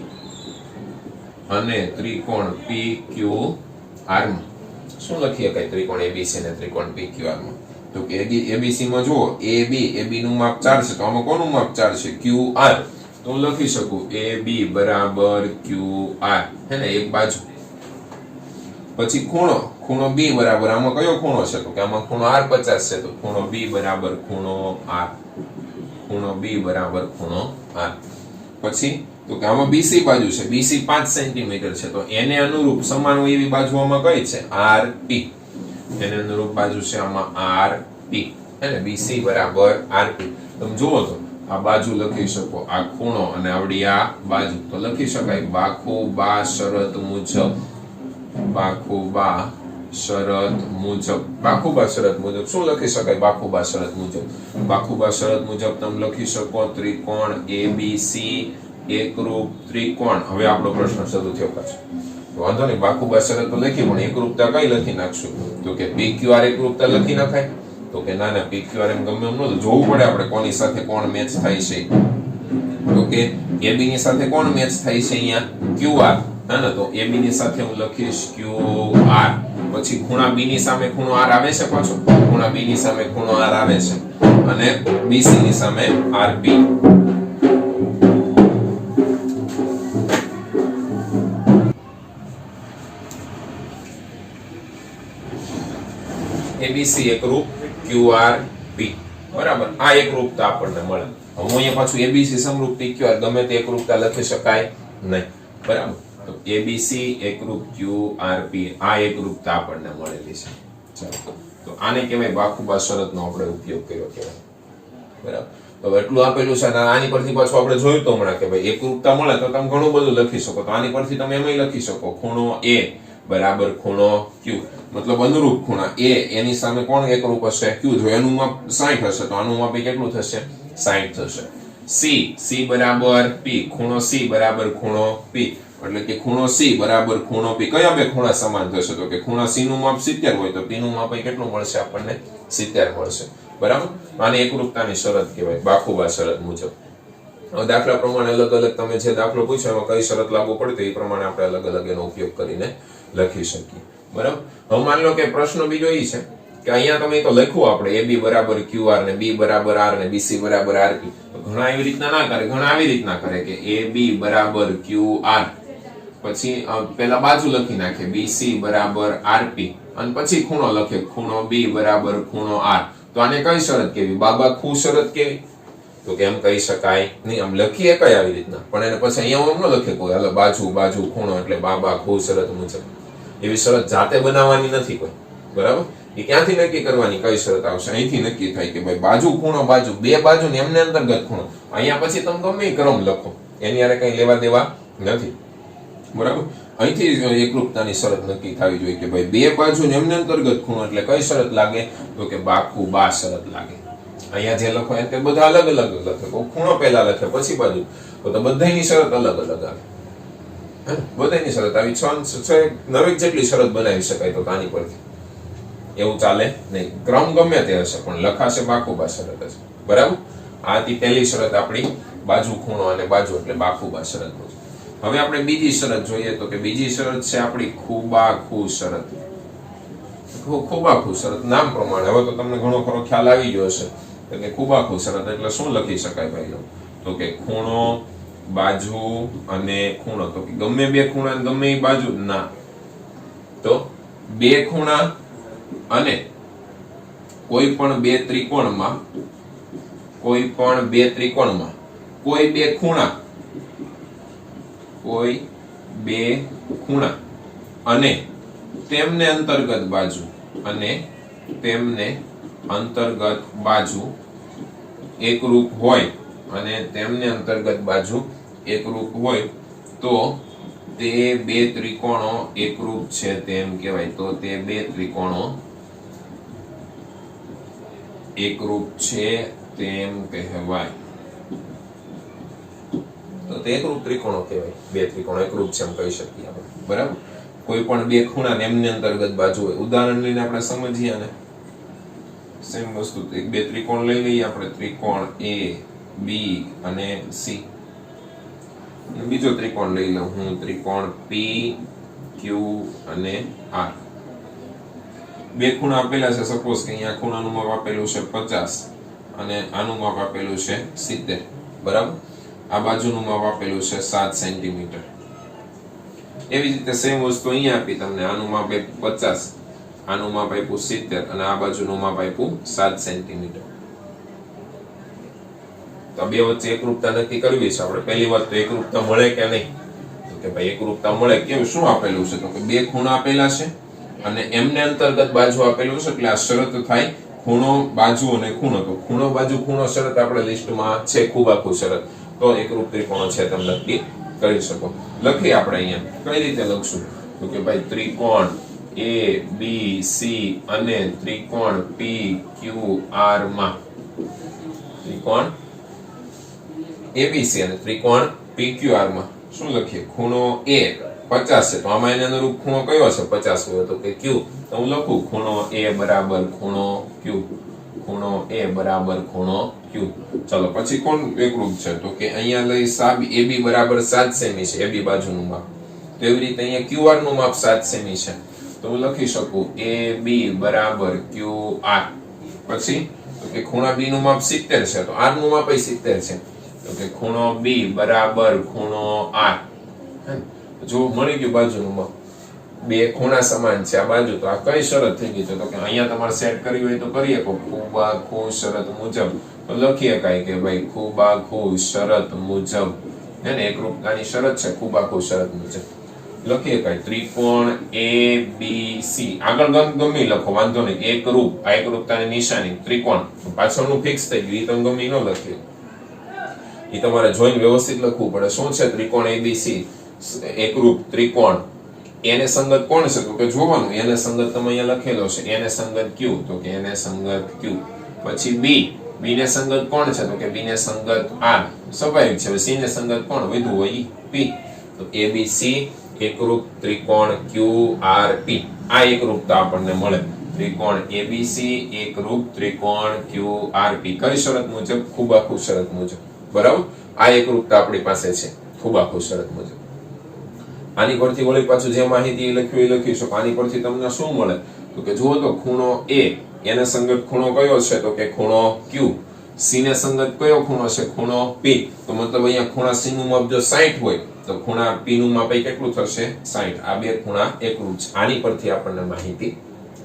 અને ત્રિકોણ PQR માં શું લખીએ કઈ ત્રિકોણ ABC અને ત્રિકોણ PQR માં? તો કે ABC માં જુઓ AB નું માપ 4 છે, તો આમાં કોનું માપ 4 છે? QR. તો હું લખી શકું AB બરાબર QR હે ને, એક બાજુ. પછી ખૂણો B બરાબર, આમાં કયો ખૂણો છે? તો કે આમાં ખૂણો R 50 છે, તો ખૂણો B બરાબર ખૂણો R, ખૂણો B બરાબર ખૂણો R. પછી તો કે આમાં BC બાજુ છે, BC 5 સેન્ટીમીટર છે, તો એને અનુરૂપ સમાન હોય એવી બાજુ આમાં કઈ છે? RP. એને અનુરૂપ બાજુ છે આમાં RP હે ને, BC બરાબર RP. તમે જુઓ તો આ બાજુ લખી શકો, આ ખૂણો અને આવડી આ બાજુ, તો લખી શકાય બાખુબા શરત મુજબ, બાખુબા શરત મુજબ. બાખુબા શરત મુજબ શું લખી શકાય? બાખુબા શરત મુજબ, બાખુબા શરત મુજબ તમે લખી શકો ત્રિકોણ ABC એકરૂપ ત્રિકોણ. હવે આપણો પ્રશ્ન શરૂ થયો પાછો. વાંધો નહીં, બાખુબા શરત તો લખી, પણ એકરૂપતા કઈ લખી નાખશું? તો કે PQR એકરૂપતા લખી નખાય? તો કે ના, PQR એમ ગમે એમ ન જોવું પડે આપણે કોની સાથે કોણ મેચ થાય છે. તો કે AB ની સાથે કોણ મેચ થાય છે? અહીંયા QR હે ને, તો AB ની સાથે હું લખીશ QR. પછી ખૂણા B ની સામે ખૂણો R આવે છે, પાછો ખૂણા B ની સામે ખૂણો R આવે છે, અને BC ની સામે RP. ABC એકરૂપ QRP બરાબર. આ એકરૂપતા આપણને મળે. હું અહીંયા પાછું ABC સમરૂપ PQR ગમે તે એકરૂપતા લખી શકાય નહીં, બરાબર. તો ABC એકરૂપ QRP આ એકરૂપતા આપણને મળેલી છે. ચાલો, તો આને કહેવાય બાખુબા શરતનો આપણે ઉપયોગ કર્યો કહેવાય, બરાબર. તો એટલું આપેલું છે, આની પરથી પાછું આપણે જોયું તો હમણાં કે ભાઈ એકરૂપતા મળે તો તમે ઘણું બધું લખી શકો. તો આની પરથી તમે એમય લખી શકો ખૂણો A બરાબર ખૂણો Q, મતલબ અનુરૂપ ખૂણા A એની સામે કોણ એકરૂપ હશે? Q. જો એનું માપ 60 હશે તો આનું માપ કેટલું થશે? 60 થશે. C બરાબર P, ખૂણો C બરાબર ખૂણો P, એટલે કે ખૂણો C બરાબર ખૂણો P. કયા બે ખૂણા સમાન થશે? તો કે ખૂણા C નું માપ 70 હોય તો P નું માપ કેટલું મળશે આપણને? 70 મળશે, બરાબર. આને એકરૂપતાની શરત કહેવાય બાખુબા શરત મુજબ. દાખલા પ્રમાણે અલગ અલગ તમે જે દાખલો પૂછ્યો એમાં કઈ શરત લાગુ પડતી એ પ્રમાણે આપણે અલગ અલગ એનો ઉપયોગ કરીને લખી શકીએ, બરાબર. હવે માની લો કે પ્રશ્ન બીજો એ છે કે અહીંયા તમે તો લખ્યું આપણે AB બરાબર QR ને B બરાબર R ને BC બરાબર RP. તો ઘણા એવી રીતના ના કરે, ઘણા આવી રીતના કરે કે AB બરાબર QR, પછી પેલા બાજુ લખી નાખે BC બરાબર RP, અને પછી ખૂણો લખે ખૂણો B બરાબર ખૂણો R. તો આને કઈ શરત કેવી? બાબા ખુ શરત કેવી? તો કેમ કહી શકાય નહીં. આમ લખીએ કઈ આવી રીતના, પણ એને પછી અહીંયા એમ ન લખે કોઈ હાલો બાજુ ખૂણો એટલે બાબા ખુ શરત મુજબ. એવી શરત જાતે બનાવવાની નથી કોઈ, બરાબર. એ ક્યાંથી નક્કી કરવાની કઈ શરત આવશે? અહીંથી નક્કી થાય કે ભાઈ બાજુ ખૂણો બાજુ, બે બાજુ ને એમને અંતર્ગત ખૂણો. અહીંયા પછી તમે ગમે ક્રમ લખો, એની હારે કઈ લેવા દેવા નથી, બરાબર. અહીંથી એકરૂપતાની શરત નક્કી થવી જોઈએ કે ભાઈ બે બાજુ ને એમને અંતર્ગત ખૂણો એટલે કઈ શરત લાગે? તો કે બાખુબા શરત લાગે. અહીંયા જે લખો એ બધા અલગ અલગ લખે, ખૂણો પહેલા લખે પછી બાજુ, તો બધાની શરત અલગ અલગ આવે. બધાની શરત આવી 9 જેટલી શરત બનાવી શકાય. તો આની પરથી એવું ચાલે નહીં, ક્રમ ગમે તે હશે પણ લખાશે બાખુબા શરત હશે, બરાબર. આથી પહેલી શરત આપણી બાજુ ખૂણો અને બાજુ એટલે બાખુબા શરત. હવે આપણે બીજી શરત જોઈએ તો કે બીજી શરત છે આપણી ખુબાખુ શરત. ખુબાખુ શરત નામ પ્રમાણે હવે તો તમને ઘણો ખરો ખ્યાલ આવી ગયો હશે કે ખુબાખુ શરત એટલે શું લખી શકાય ભાઈઓ? તો કે ખૂણો બાજુ અને ખૂણો. તો કે ગમે બે ખૂણા ગમે એ બાજુ ના, તો બે ખૂણા અને કોઈ પણ બે ત્રિકોણમાં કોઈ બે ખૂણા અને તેમને અંતર્ગત બાજુ એકરૂપ હોય તો તે બે ત્રિકોણો એકરૂપ છે તેમ કહેવાય. તો તે બે ત્રિકોણો એકરૂપ છે તેમ કહેવાય. તો તે એકરૂપ ત્રિકોણો કહેવાય. બે ત્રિકોણ એકરૂપ છે એમ કહી શકીએ આપણે. બરાબર. કોઈ પણ બે ખૂણા ને એમની અંતર્ગત બાજુ હોય. ઉદાહરણ લઈને આપણે સમજીએ ને. સેમ વસ્તુ બે ત્રિકોણ લઈ લઈએ આપણે. ત્રિકોણ A B અને C. બીજો ત્રિકોણ લઈ લઉં હું. ત્રિકોણ P Q અને R. બે ખૂણા આપેલા છે. સપોઝ કે અહીંયા ખૂણાનું માપ આપેલું છે 50 અને આનું માપ આપેલું છે 70. બરાબર. આ બાજુનું માપ આપેલું છે 7 સેન્ટીમીટર. એવી રીતે સેમ વસ્તુ અહીંયા આપી તમને. આનું માપ 50, આનું માપ આપ્યું 70 અને આ બાજુનું માપ આપ્યું 7 સેન્ટીમીટર. તો બે વચ્ચે એકરૂપતા નક્કી કરવી છે આપણે. પહેલી વાત તો એકરૂપતા મળે કે નહીં. તો કે ભાઈ એકરૂપતા મળે કેવું શું આપેલું છે? તો કે બે ખૂણા આપેલા છે અને એમને અંતર્ગત બાજુ આપેલું છે. એટલે આ શરત થાય ખૂણો બાજુ અને ખૂણો. તો ખૂણો બાજુ ખૂણો શરત આપણે લિસ્ટમાં છે. ખૂબ આખું શરત. તો એકરૂપ ત્રિકોણો છે તમે નક્કી કરી શકો. લખી આપણે અહીંયા કઈ રીતે લખશું? તો કે ભાઈ ત્રિકોણ A B C અને ત્રિકોણ P Q R માં ત્રિકોણ ABC અને ત્રિકોણ PQR માં શું લખીએ? ખૂણો A 50 છે તો આમાં એને અનુરૂપ ખૂણો કયો છે? 50 હોય તો કે Q. તો હું લખું ખૂણો A બરાબર ખૂણો Q. ખૂણો A બરાબર ખૂણો Q. ચલો પછી કોણ એકરૂપ છે? તો કે અહીંયા લઈ AB બરાબર 7 સેમી છે. AB બાજુનું માપ. તો એવી રીતે અહીંયા QR નું માપ 7 સેમી છે. તો હું લખી શકું AB બરાબર QR. પછી તો કે ખૂણા B નું માપ 70 છે તો R નું માપ 70 છે. તો કે ખૂણો B બરાબર ખૂણો R. જો મળી ગયું બાજુનું માપ. બે ખૂણા સમાન છે આ બાજુ. તો આ કઈ શરત થઈ ગઈ? તો કે અહીંયા તમારે સેટ કરવી હોય તો કરી શકો. ખૂબ આખું શરત મુજબ. તો લખી શકાય કે ભાઈ ખૂબ આખું શરત મુજબ. હે ને એકરૂપતાની શરત છે. ખૂબ આખું શરત મુજબ લખી શકાય. ત્રિકોણ ABC. આગળ ગમે લખો વાંધો નહીં. એકરૂપ. આ એકરૂપતાની નિશાની ત્રિકોણ. પાછળનું ફિક્સ થઈ ગયું. એ તમે ગમે ન લખ્યું. એ તમારે જોઈને વ્યવસ્થિત લખવું પડે. શું છે ત્રિકોણ ABC? એકરૂપ ત્રિકોણ. એને સંગત કોણ છે? તો કે જોવાનું. એને સંગત તમે અહીંયા લખેલો છે. એને સંગત Q. તો કે એને સંગત Q. પછી B. B ને સંગત કોણ છે? તો કે B ને સંગત R. સ્વાભાવિક છે. C ને સંગત કોણ વધુ હોય? P. તો ABC એકરૂપ ત્રિકોણ QRP. આ એકરૂપતા આપણને મળે. ત્રિકોણ ABC એકરૂપ ત્રિકોણ QRP. કઈ શરત મુજબ? ખૂબ આખું શરત મુજબ. બરાબર. આ એકરૂપતા આપણી પાસે છે ખૂબ આખું શરત મુજબ. આની પરથી વળી પાછું જે માહિતી લખ્યું એ લખી શકો. આની પરથી તમને શું મળે? તો કે જુઓ તો ખૂણો A એને સંગત ખૂણો કયો છે? તો કે ખૂણો Q. C ને સંગત કયો ખૂણો છે? ખૂણો P. તો મતલબ અહીંયા ખૂણા C નું માપ જો 60 હોય તો ખૂણા P નું માપ કેટલું થશે? 60. આ બે ખૂણા એકરૂપ છે. આની પરથી આપણને માહિતી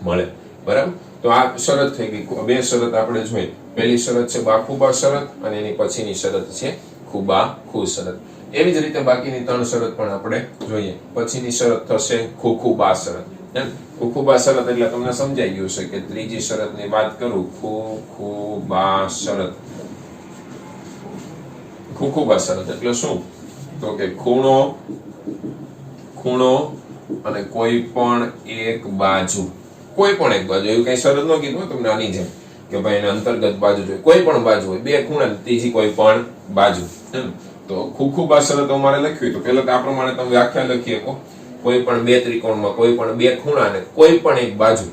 મળે. બરાબર. તો આ શરત થઈ ગઈ. બે શરત આપણે જોઈ. પહેલી શરત છે બાખુબા શરત અને એની પછીની શરત છે ખુબા-ખુ શરત. એવી જ રીતે બાકીની ત્રણ શરત પણ આપણે જોઈએ. પછીની શરત થશે ખુખુબા શરત. ખુખુબા શરત એટલે તમને સમજાઈ ગયું છે કે ત્રીજી શરતની વાત કરું. ખુખુબા શરત. ખુખુબા શરત એટલે શું? તો કે ખૂણો અને કોઈ પણ એક બાજુ. કોઈ પણ એક બાજુ. એવું કઈ શરત ન કીધું તમને આની જેમ કે ભાઈ એને અંતર્ગત બાજુ જોઈએ. કોઈ પણ બાજુ હોય. બે ખૂણા ત્રીજી કોઈ પણ બાજુ. તો ખુખુબા શરત અમારે લખવી તો પહેલા તો આ પ્રમાણે તમે વ્યાખ્યા લખી શકો. કોઈ પણ બે ત્રિકોણમાં કોઈ પણ બે ખૂણા અને કોઈ પણ એક બાજુ.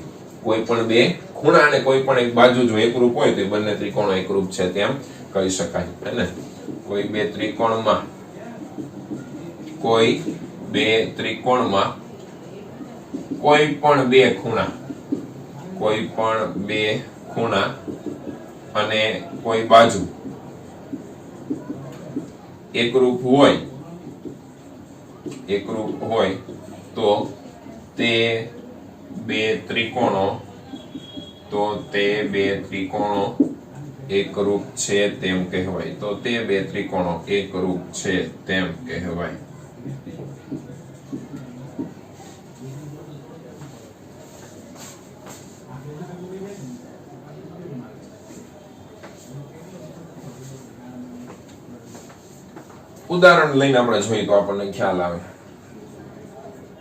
કોઈ પણ બે ખૂણા અને કોઈ પણ એક બાજુ જો એકરૂપ હોય તો બંને ત્રિકોણો એકરૂપ છે તેમ કહી શકાય. હે ને? કોઈ બે ત્રિકોણમાં કોઈ પણ બે ખૂણા અને કોઈ બાજુ એકરૂપ હોય તો તે બે ત્રિકોણો એકરૂપ છે તેમ કહેવાય. તો તે બે ત્રિકોણો એકરૂપ છે તેમ કહેવાય. ઉદાહરણ લઈને આપણે જોઈએ તો આપણને ખ્યાલ આવે.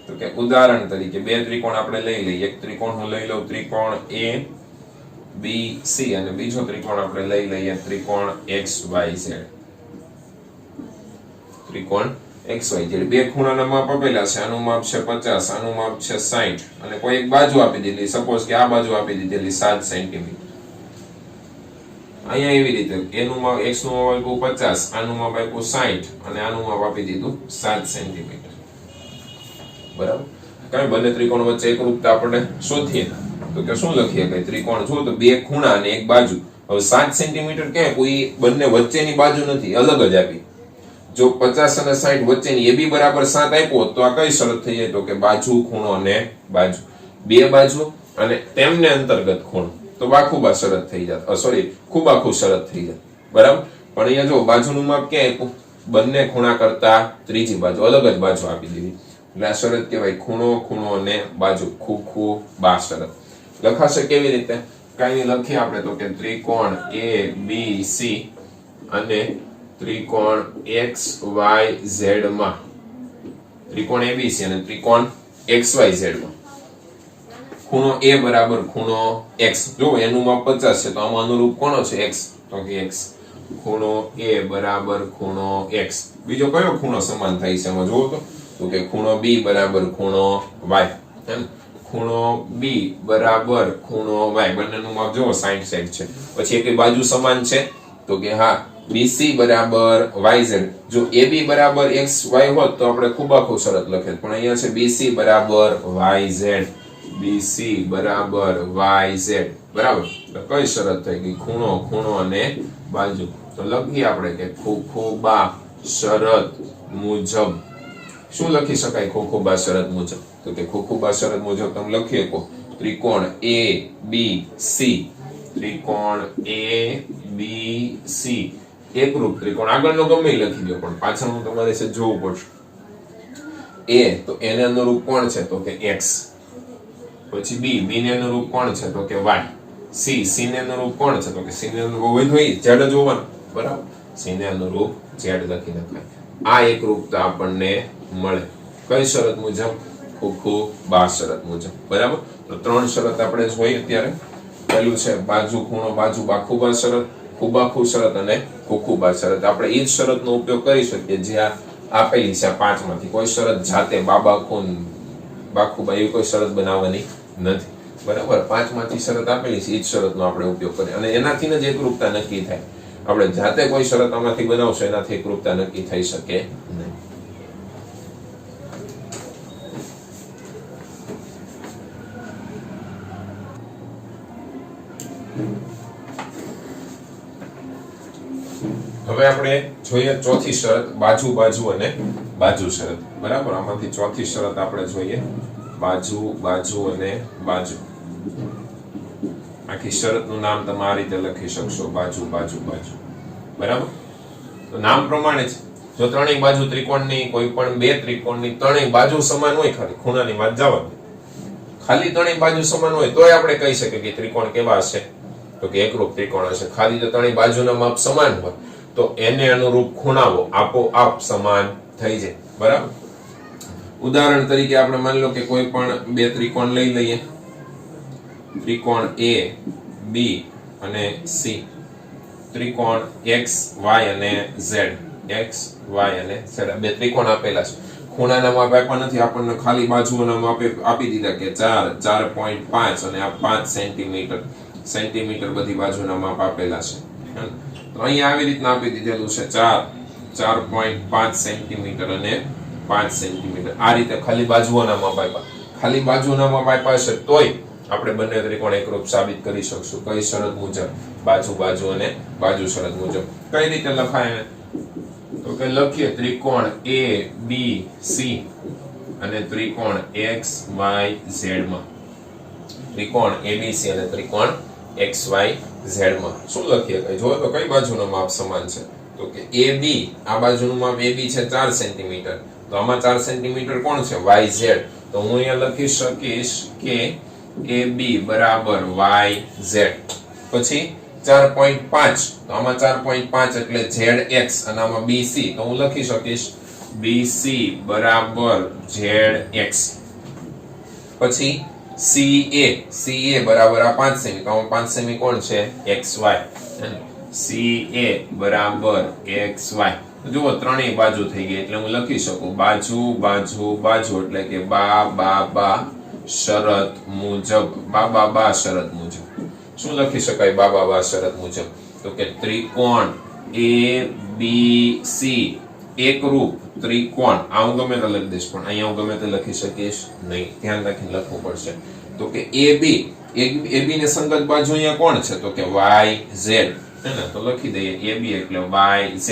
તો કે ઉદાહરણ તરીકે બે ત્રિકોણ આપણે લઈ લઈએ. એક ત્રિકોણ હું લઈ લઉં ત્રિકોણ A BC અને બીજો ત્રિકોણ આપણે લઈ લઈએ ત્રિકોણ XYZ. ત્રિકોણ XYZ બે ખૂણાના માપ આપેલા છે. આનું માપ છે 50, આનું માપ છે 60 અને કોઈ એક બાજુ આપી દીધી, સપોઝ કે આ બાજુ આપી દીધેલી 7 સેન્ટીમીટર. અહીંયા એવી રીતે એનું માપ x નું માપ આપ્યું 50, આનું માપ આપ્યું 60 અને આનું માપ આપી દીધું 7 સેન્ટીમીટર. બરાબર. કઈ બંને ત્રિકોણ વચ્ચે એકરૂપતા આપણે શોધીએ તો કે શું લખીએ કે ત્રિકોણ જો તો બે ખૂણા અને એક બાજુ. હવે 7 સેન્ટીમીટર ક્યાં કોઈ બંને વચ્ચેની બાજુ નથી, અલગ જ આપી. જો 50 અને 60 વચ્ચેની એ બી બરાબર 7 આપ્યો તો આ કઈ શરત થઈ જાય તો કે બાજુ ખૂણો અને બાજુ, બે બાજુ અને તેમને અંતર્ગત ખૂણો, તો બાખુબા શરત થઈ જાય. સોરી, ખૂબાખૂ શરત થઈ જાય. બરાબર. પણ અહીંયા જો બાજુનું માપ ક્યાં આપ્યું, બંને ખૂણા કરતા ત્રીજી બાજુ, અલગ જ બાજુ આપી દીધી. એટલે આ શરત કહેવાય ખૂણો ખૂણો અને બાજુ, ખૂબા શરત. લખાશે કેવી રીતે? કઈ લખીએ આપણે તો કે ત્રિકોણ ABC અને ત્રિકોણ XYZ માં, ત્રિકોણ ABC અને ત્રિકોણ XYZ માં ખૂણો A બરાબર ખૂણો X. જો એનું માપ 50 છે તો આમાં અનુરૂપ કોનો છે? X. તો કે X. ખૂણો A બરાબર ખૂણો X. બીજો કયો ખૂણો સમાન થાય છે એમાં જોવો તો કે ખૂણો B બરાબર ખૂણો Y. ખૂણો B બરાબર ખૂણો Y. બંનેનું માપ જો 60 છે. પછી એક બાજુ સમાન છે તો કે હા BC બરાબર YZ. જો AB બરાબર XY હોત તો આપણે ખૂબાખૂ શરત લખે, પણ અહીંયા છે BC બરાબર YZ. BC બરાબર YZ. બરાબર. તો કઈ શરત થઈ ગઈ? ખૂણો ખૂણો અને બાજુ. તો લખીએ આપણે કે ખૂબા શરત મુજબ. શું લખી શકાય ખૂબા શરત મુજબ? તો કે ખૂબા શરત મુજબ તમે લખીએ કો ત્રિકોણ ABC, ત્રિકોણ ABC એકરૂપ ત્રિકોણ. આગળનો ગમે લખી દો પણ પાછળનું તમારે છે જોવું પડશે. A તો એને અનુરૂપ કોણ છે તો કે X. પછી B ને અનુરૂપ કોણ છે તો કે Y. C ને અનુરૂપ કોણ છે તો કે C ને અનુરૂપ હોય તો Z જોવાનું. બરાબર. C ને અનુરૂપ Z લખી નખાય. આ એકરૂપતા આપણને મળે કઈ શરત મુજબ? ખૂબા શરત મુજબ. બરાબર. તો ત્રણ શરત આપણે જોઈએ અત્યારે. પહેલું છે બાજુ ખૂણો બાજુ બાખુબા શરત, ખૂબાખૂ શરત અને ખૂબા શરત. આપણે એ જ શરતનો ઉપયોગ કરી શકીએ જે આ આપેલી છે 5 માંથી. કોઈ શરત જાતે બાખુબા એવી કોઈ શરત બનાવવાની નથી. બરાબર. 5 માંથી શરત આપેલી છે એ જ શરતનો આપણે ઉપયોગ કરીએ અને એનાથી જ એકરૂપતા નક્કી થાય. આપણે જાતે કોઈ શરત આમાંથી બનાવશો એનાથી એકરૂપતા નક્કી થઈ શકે નહીં. હવે આપણે જોઈએ ચોથી શરત બાજુ બાજુ અને બાજુ શરત. બરાબર. આમાંથી ચોથી શરત આપણે જોઈએ બાજુ બાજુ અને બાજુ. આખી શરતનું નામ તમે આ રીતે લખી શકશો બાજુ બાજુ બાજુ. બરાબર. તો નામ પ્રમાણે જ જો ત્રણેય બાજુ ત્રિકોણની કોઈ પણ બે ત્રિકોણની ત્રણેય બાજુ સમાન હોય, ખાલી ખૂણાની વાત જવા દે, ખાલી ત્રણેય બાજુ સમાન હોય તોય આપણે કહી શકીએ કે ત્રિકોણ કેવા હશે તો કે એકરૂપ ત્રિકોણ હશે. ખાલી જો ત્રણેય બાજુના માપ સમાન હોય તો એને અનુરૂપ ખૂણાઓ આપોઆપ સમાન થઈ જાય. બરાબર. ઉદાહરણ તરીકે આપણે માની લો કે કોઈ પણ બે ત્રિકોણ લઈ લઈએ. ત્રિકોણ A, B અને C. ત્રિકોણ X, Y અને Z. X, Y અને Z. બે ત્રિકોણ આપેલા છે. ખૂણાના માપ આપ્યા નથી આપણને, ખાલી બાજુઓના માપ આપી દીધા કે 4, 4.5 અને આ 5 સેન્ટીમીટર બધી બાજુના માપ આપેલા છે. તો અહીંયા આવી રીતના આપી દીધેલું છે 4.5 સેન્ટીમીટર અને 5 સેન્ટીમીટર. આ રીતે ખાલી બાજુઓના માપ આપ્યા. ખાલી બાજુના માપ આપ્યા છે તોય આપણે બંને ત્રિકોણ એકરૂપ સાબિત કરી શકશું. કઈ શરત મુજબ? બાજુ બાજુ અને બાજુ શરત મુજબ. કઈ રીતે લખાય તો કે લખીએ ત્રિકોણ ABC અને ત્રિકોણ XYZ માં. ત્રિકોણ ABC અને ત્રિકોણ XYZ માં શું લખીએ? કઈ જોવો તો કઈ બાજુનો માપ સમાન છે તો કે AB. આ બાજુનું માપ AB છે 4 સેન્ટીમીટર. તો આમાં 4 સેન્ટીમીટર કોણ છે? YZ. તો હું અહીંયા લખી શકીશ કે AB બરાબર YZ. પછી 4.5 તો આમાં 4.5 એટલે ZX અને આમાં BC તો હું લખી શકીશ BC બરાબર ZX. પછી CA બરાબર આ 5 સેમી, તો 5 સેમી કોણ છે XY, CA બરાબર XY. જુઓ ત્રણેય બાજુ થઈ ગઈ એટલે હું લખી શકું બાજુ બાજુ બાજુ એટલે કે બા શરત મુજબ, બા શરત મુજબ. શું લખી શકાય બા શરત મુજબ? તો કે ત્રિકોણ ABC એકરૂપ ત્રિકોણ, આ હું ગમે તે લખી દઈશ પણ અહીંયા હું ગમે તે લખી શકીશ નહીં, ધ્યાન રાખીને લખવું પડશે. તો કે AB ને સંગત બાજુ અહીંયા કોણ છે? તો કે YZ, હે ને? તો લખી દઈએ AB એટલે YZ.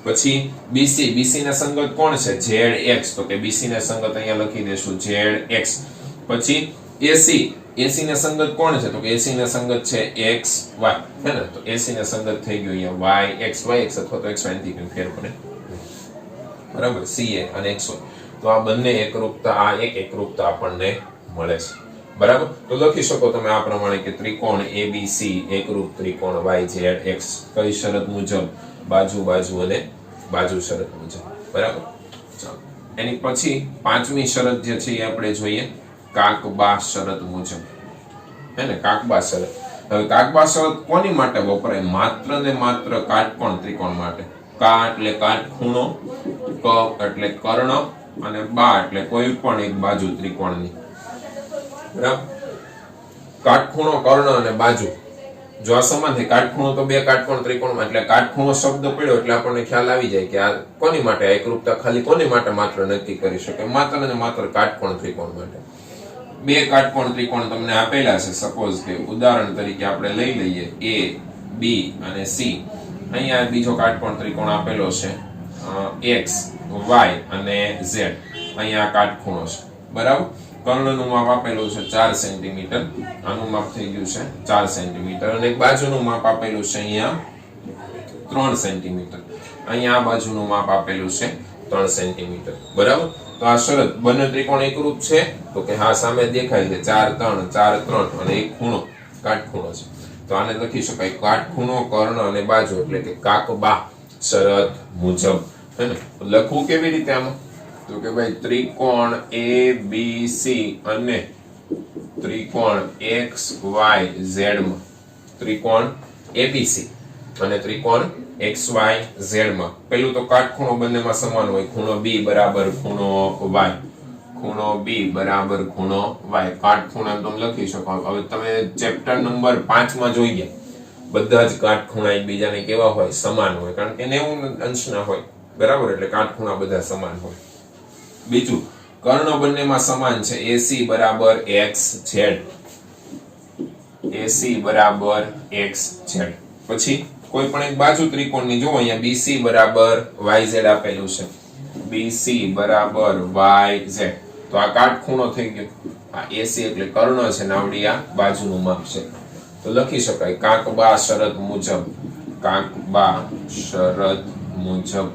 પછી BC ને સંગત કોણ છે? ZX, તો કે BC ને સંગત અહીંયા લખી દેશું ZX. પછી AC ને સંગત કોણ છે? તો કે AC ને સંગત છે XY, હે ને? તો AC ને સંગત થઈ ગયું અહીંયા YX અથવા તો XY થી કોઈ ફેર પડે, બરાબર? CA અને XY, તો આ બંને એકરૂપતા, આ એક એકરૂપતા આપણને મળે છે, બરાબર? તો લખી શકો તમે આ પ્રમાણે કે ત્રિકોણ ABC એકરૂપ ત્રિકોણ YZX કઈ શરત મુજબ? બાજુ બાજુ અને બાજુ શરત મુજબ, બરાબર? ચાલો એની પછી પાંચમી શરત જે છે એ આપણે જોઈએ કાકબા શરત મુજબ, હે ને? કાકબા શરત. હવે કાકબા શરત કોની માટે વપરાય? માત્ર ને માત્ર કાટકોણ ત્રિકોણ માટે. કા એટલે કાટખૂણો, ક એટલે કર્ણ અને બા એટલે કોઈ પણ એક બાજુ ત્રિકોણની, બરાબર? કાટખૂણો, કર્ણ અને બાજુ જો આ સમાન થાય, કાટખૂણો તો બે કાટકોણ ત્રિકોણમાં, એટલે કાટખૂણો શબ્દ પડ્યો એટલે આપણને ખ્યાલ આવી જાય કે આ કોની માટે, એકરૂપતા ખાલી કોની માટે માત્ર નક્કી કરી શકે? માત્ર ને માત્ર કાટકોણ ત્રિકોણ માટે. બે કાટકોણ ત્રિકોણ તમને આપેલા છે, સપોઝ કે ઉદાહરણ તરીકે આપણે લઈ લઈએ A, B અને C. અહીંયા બીજો કાટકોણ ત્રિકોણ આપેલો છે X, Y અને Z. અહીંયા કાટખૂણો છે, બરાબર? કર્ણનું માપ આપેલું છે 4 સેન્ટીમીટર, આનું માપ થઈ ગયું છે 4 સેન્ટીમીટર, અને એક બાજુનું માપ આપેલું છે અહીંયા 3 સેન્ટીમીટર. અહીંયા આ બાજુનું માપ આપેલું છે 3 સેન્ટીમીટર, બરાબર? તો આ શરત બંને ત્રિકોણ એકરૂપ છે? તો કે હા, સામે દેખાય છે 4 3 4 3 અને એક ખૂણો કાટખૂણો છે. તો આને લખી શકાય કાટખૂણો, કર્ણ અને બાજુ એટલે કે કાકબા શરત મુજબ, હે ને? લખવું કેવી રીતે આમાં? તો કે ભાઈ ત્રિકોણ ABC અને ત્રિકોણ XYZ માં, ત્રિકોણ ABC અને ત્રિકોણ XYZ માં પેલું તો કાટખૂણો બંનેમાં સમાન હોય, ખૂણો B બરાબર ખૂણો Y, ખૂણો B બરાબર ખૂણો Y. કાટખૂણા તમે લખી શકો. હવે તમે ચેપ્ટર નંબર 5 માં જોઈ ગયા, બધા જ કાટખૂણા એકબીજાને કેવા હોય? સમાન હોય, કારણ કે 90 અંશના હોય, બરાબર? એટલે કાટખૂણા બધા સમાન હોય. બીજું, કર્ણ બંનેમાં સમાન છે, AC બરાબર XZ, AC બરાબર XZ. પછી કોઈ પણ એક બાજુ ત્રિકોણની જો અહીંયા BC બરાબર YZ આપેલું છે, BC બરાબર YZ, તો આ કાટખૂણો થઈ ગયો. આ AC એટલે કર્ણ છે, નાવડી આ બાજુનું માપ છે. તો લખી શકાય કાકબા શરત મુજબ, કાકબા શરત મુજબ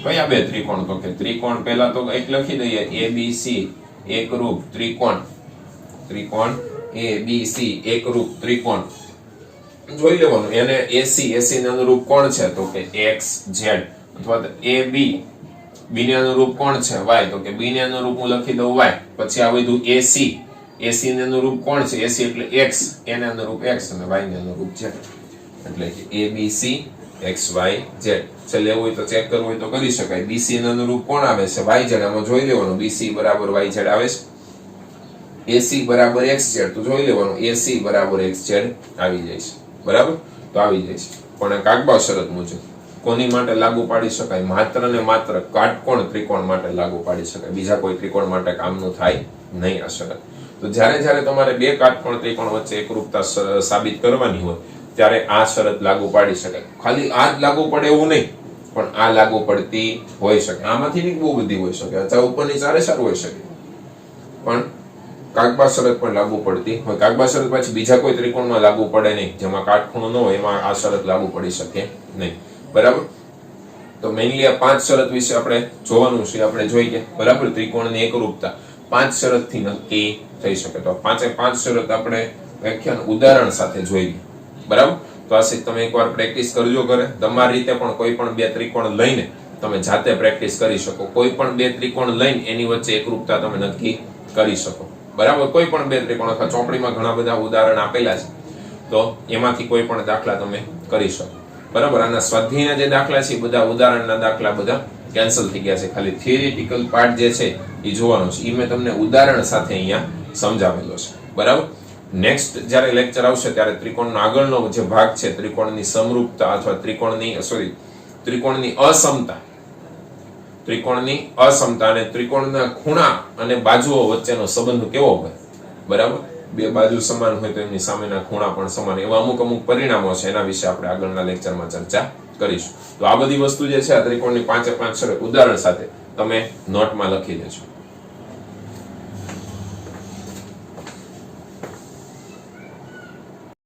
કયા બે ત્રિકોણ? તો કે ત્રિકોણ પહેલા તો એક લખી દઈએ ABC એકરૂપ ત્રિકોણ, ત્રિકોણ ABC એકરૂપ ત્રિકોણ જોઈ લેવાનું. એને AC ને અનુરૂપ કોણ છે? તો કે XZ, અથવા તો AB B ને અનુરૂપ કોણ છે? Y, તો કે B ને અનુરૂપ હું લખી દઉં Y. પછી આ બધું AC ને અનુરૂપ કોણ છે? AC એટલે X, એને અનુરૂપ X અને Y ને અનુરૂપ Z, એટલે કે ABC XYZ. ચાલ લેવું હોય તો ચેક કરવું હોય તો કરી શકાય. BC ને અનુરૂપ કોણ આવે છે? YZ. આમાં જોઈ લેવાનું BC બરાબર YZ આવે છે. AC બરાબર XZ, તો જોઈ લેવાનું AC બરાબર XZ આવી જાય છે, બરાબર? તો આવી જાય છે. પણ કાકબા શરત મુજબ કોની માટે લાગુ પાડી શકાય? માત્ર ને માત્ર કાટકોણ ત્રિકોણ માટે લાગુ પાડી શકાય, બીજા કોઈ ત્રિકોણ માટે કામનું થાય નહીં આ શરત. તો જ્યારે તમારે બે કાટકોણ ત્રિકોણ વચ્ચે એકરૂપતા સાબિત કરવાની હોય ત્યારે આ શરત લાગુ પાડી શકાય. ખાલી આ જ લાગુ પડે એવું નહીં, પણ આ લાગુ પડતી હોઈ શકે. આમાંથી બહુ બધી હોઈ શકે, અથવા ઉપરની ચારે ચાર હોઈ શકે, પણ કાકબા શરત પણ લાગુ પડતી હોય. કાકબા શરત પછી બીજા કોઈ ત્રિકોણમાં લાગુ પડે નહીં, જેમાં કાટખૂણો ન હોય એમાં આ શરત લાગુ પડી શકે નહીં, બરાબર? તો મેઇનલી આ 5 શરત વિશે આપણે જોવાનું છે, આપણે જોઈ ગયા, બરાબર? ત્રિકોણની એકરૂપતા 5 શરતથી નક્કી થઈ શકે. તો 5 શરત આપણે વ્યાખ્યાન ઉદાહરણ સાથે જોઈ, બરાબર? તો આ તમે એકવાર પ્રેક્ટિસ કરજો ઘરે. તમારી રીતે પણ કોઈ પણ બે ત્રિકોણ લઈને તમે જાતે પ્રેક્ટિસ કરી શકો. કોઈ પણ બે ત્રિકોણ લઈને એની વચ્ચે એકરૂપતા તમે નક્કી કરી શકો. બરાબર, કોઈ પણ બે ત્રિકોણ અથવા ચોપડીમાં ઘણા બધા ઉદાહરણ આપેલા છે, તો એમાંથી કોઈ પણ દાખલા તમે કરી શકો. બરાબર, આના સ્વાધ્યાયના જે દાખલા છે એ બધા ઉદાહરણના દાખલા બધા કેન્સલ થઈ ગયા છે. ખાલી થિયરિટિકલ પાર્ટ જે છે એ જોવાનો છે, એ મેં તમને ઉદાહરણ સાથે અહીંયા સમજાવેલો છે. બરાબર, નેક્સ્ટ જ્યારે લેક્ચર આવશે ત્યારે ત્રિકોણનો આગળનો જે ભાગ છે, ત્રિકોણની સમરૂપતા અથવા ત્રિકોણની અસમતા અને ત્રિકોણના ખૂણા અને બાજુઓ વચ્ચેનો સંબંધ કેવો હોય. બરાબર, બે બાજુ સમાન હોય તો એમની સામેના ખૂણા પણ સમાન, એવા અમુક પરિણામો છે, એના વિશે આપણે આગળના લેક્ચરમાં ચર્ચા કરીશું. તો આ બધી વસ્તુ જે છે આ ત્રિકોણની 5 એ 5 ઉદાહરણ સાથે તમે નોટમાં લખી લેજો.